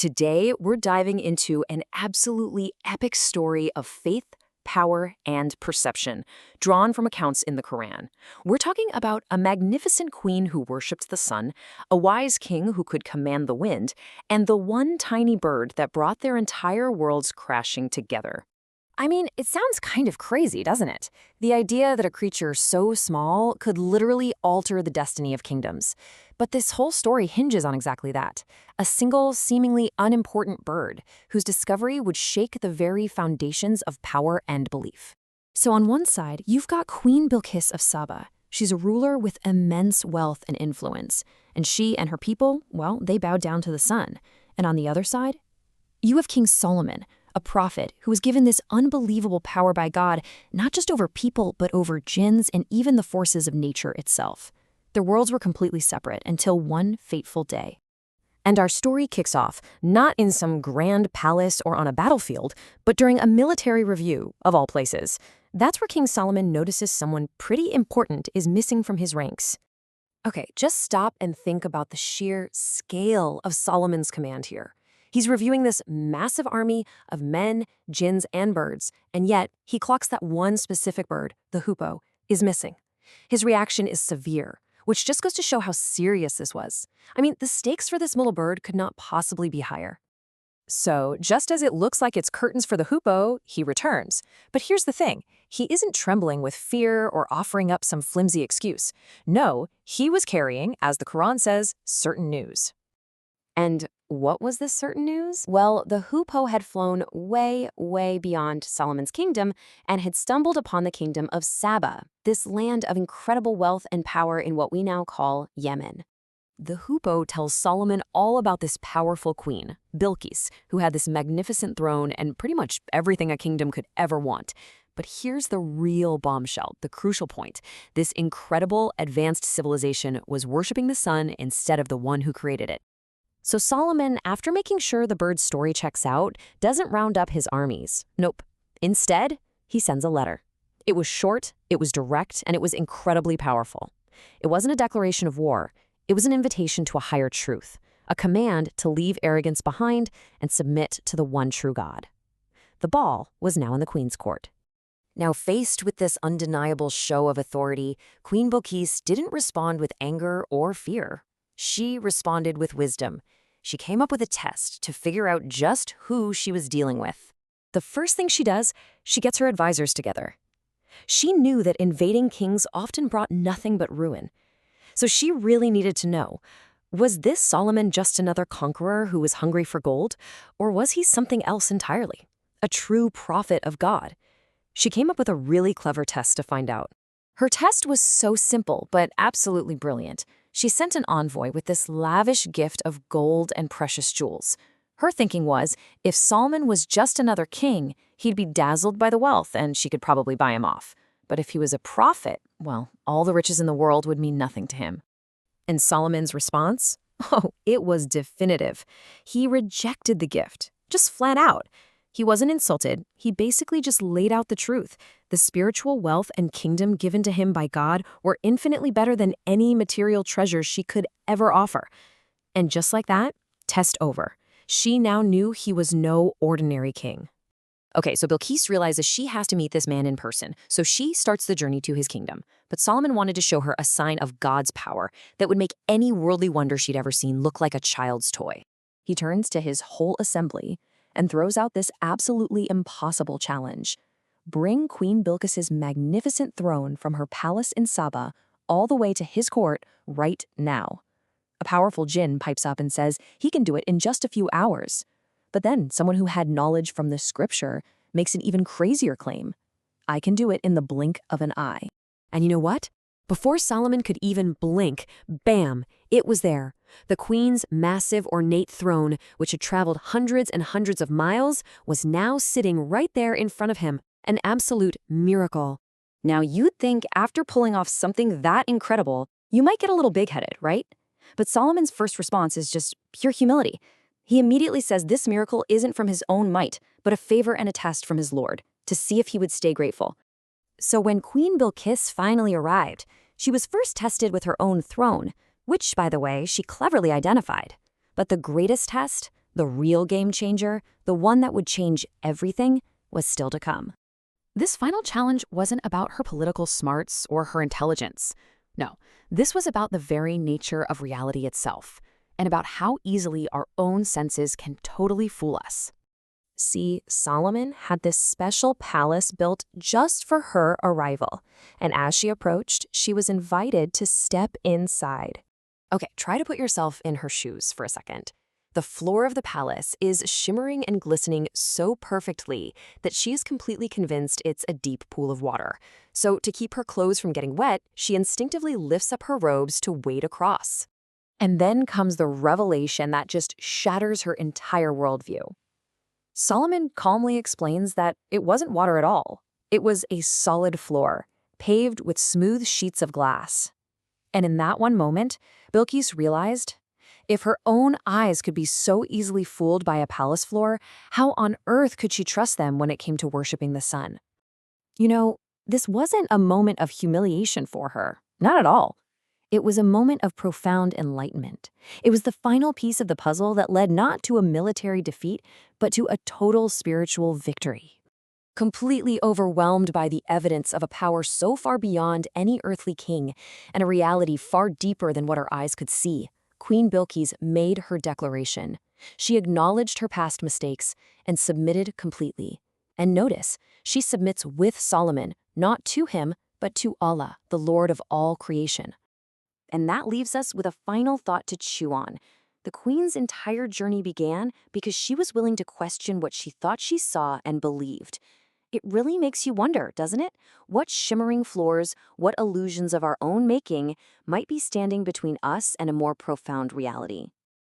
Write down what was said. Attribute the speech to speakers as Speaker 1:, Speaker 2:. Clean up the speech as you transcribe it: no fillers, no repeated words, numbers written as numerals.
Speaker 1: Today, we're diving into an absolutely epic story of faith, power, and perception, drawn from accounts in the Quran. We're talking about a magnificent queen who worshipped the sun, a wise king who could command the wind, and the one tiny bird that brought their entire worlds crashing together.
Speaker 2: I mean, it sounds kind of crazy, doesn't it? The idea that a creature so small could literally alter the destiny of kingdoms. But this whole story hinges on exactly that. A single, seemingly unimportant bird, whose discovery would shake the very foundations of power and belief. So on one side, you've got Queen Bilqis of Saba. She's a ruler with immense wealth and influence. And she and her people, well, they bowed down to the sun. And on the other side, you have King Solomon, a prophet who was given this unbelievable power by God, not just over people, but over jinns and even the forces of nature itself. Their worlds were completely separate until one fateful day.
Speaker 1: And our story kicks off, not in some grand palace or on a battlefield, but during a military review, of all places. That's where King Solomon notices someone pretty important is missing from his ranks. Okay, just stop and think about the sheer scale of Solomon's command here. He's reviewing this massive army of men, jinns, and birds, and yet he clocks that one specific bird, the hoopoe, is missing. His reaction is severe, which just goes to show how serious this was. I mean, the stakes for this little bird could not possibly be higher. So, just as it looks like it's curtains for the hoopoe, he returns. But here's the thing, he isn't trembling with fear or offering up some flimsy excuse. No, he was carrying, as the Quran says, certain news. And what was this certain news? Well, the hoopoe had flown way, way beyond Solomon's kingdom and had stumbled upon the kingdom of Saba, this land of incredible wealth and power in what we now call Yemen. The hoopoe tells Solomon all about this powerful queen, Bilqis, who had this magnificent throne and pretty much everything a kingdom could ever want. But here's the real bombshell, the crucial point. This incredible, advanced civilization was worshiping the sun instead of the one who created it. So Solomon, after making sure the bird's story checks out, doesn't round up his armies. Nope. Instead, he sends a letter. It was short, it was direct, and it was incredibly powerful. It wasn't a declaration of war. It was an invitation to a higher truth, a command to leave arrogance behind and submit to the one true God. The ball was now in the queen's court. Now, faced with this undeniable show of authority, Queen Bilqis didn't respond with anger or fear. She responded with wisdom. She came up with a test to figure out just who she was dealing with. The first thing she does, she gets her advisors together. She knew that invading kings often brought nothing but ruin. So she really needed to know, was this Solomon just another conqueror who was hungry for gold, or was he something else entirely? A true prophet of God? She came up with a really clever test to find out. Her test was so simple, but absolutely brilliant. She sent an envoy with this lavish gift of gold and precious jewels. Her thinking was, if Solomon was just another king, he'd be dazzled by the wealth and she could probably buy him off. But if he was a prophet, well, all the riches in the world would mean nothing to him. And Solomon's response? Oh, it was definitive. He rejected the gift, just flat out. He wasn't insulted. He basically just laid out the truth. The spiritual wealth and kingdom given to him by God were infinitely better than any material treasures she could ever offer. And just like that, test over. She now knew he was no ordinary king. Okay, so Bilqis realizes she has to meet this man in person, so she starts the journey to his kingdom. But Solomon wanted to show her a sign of God's power that would make any worldly wonder she'd ever seen look like a child's toy. He turns to his whole assembly and throws out this absolutely impossible challenge. Bring Queen Bilqis's magnificent throne from her palace in Saba all the way to his court right now. A powerful jinn pipes up and says he can do it in just a few hours. But then someone who had knowledge from the scripture makes an even crazier claim. I can do it in the blink of an eye. And you know what? Before Solomon could even blink, bam, it was there. The queen's massive ornate throne, which had traveled hundreds and hundreds of miles, was now sitting right there in front of him. An absolute miracle. Now you'd think after pulling off something that incredible, you might get a little big-headed, right? But Solomon's first response is just pure humility. He immediately says this miracle isn't from his own might, but a favor and a test from his Lord, to see if he would stay grateful. So when Queen Bilqis finally arrived, she was first tested with her own throne, which, by the way, she cleverly identified. But the greatest test,
Speaker 2: The real game changer, the one that would change everything, was still to come. This final challenge wasn't about her political smarts or her intelligence. No, this was about the very nature of reality itself, and about how easily our own senses can totally fool us.
Speaker 1: See, Solomon had this special palace built just for her arrival, and as she approached, she was invited to step inside.
Speaker 2: Okay, try to put yourself in her shoes for a second. The floor of the palace is shimmering and glistening so perfectly that she's completely convinced it's a deep pool of water. So to keep her clothes from getting wet, she instinctively lifts up her robes to wade across. And then comes the revelation that just shatters her entire worldview. Solomon calmly explains that it wasn't water at all. It was a solid floor, paved with smooth sheets of glass. And in that one moment, Bilqis realized, if her own eyes could be so easily fooled by a palace floor, how on earth could she trust them when it came to worshiping the sun? You know, this wasn't a moment of humiliation for her. Not at all. It was a moment of profound enlightenment. It was the final piece of the puzzle that led not to a military defeat, but to a total spiritual victory. Completely overwhelmed by the evidence of a power so far beyond any earthly king and a reality far deeper than what her eyes could see, Queen Bilqis made her declaration. She acknowledged her past mistakes and submitted completely. And notice, she submits with Solomon, not to him, but to Allah, the Lord of all creation. And that leaves us with a final thought to chew on. The queen's entire journey began because she was willing to question what she thought she saw and believed. It really makes you wonder, doesn't it? What shimmering floors, what illusions of our own making might be standing between us and a more profound reality?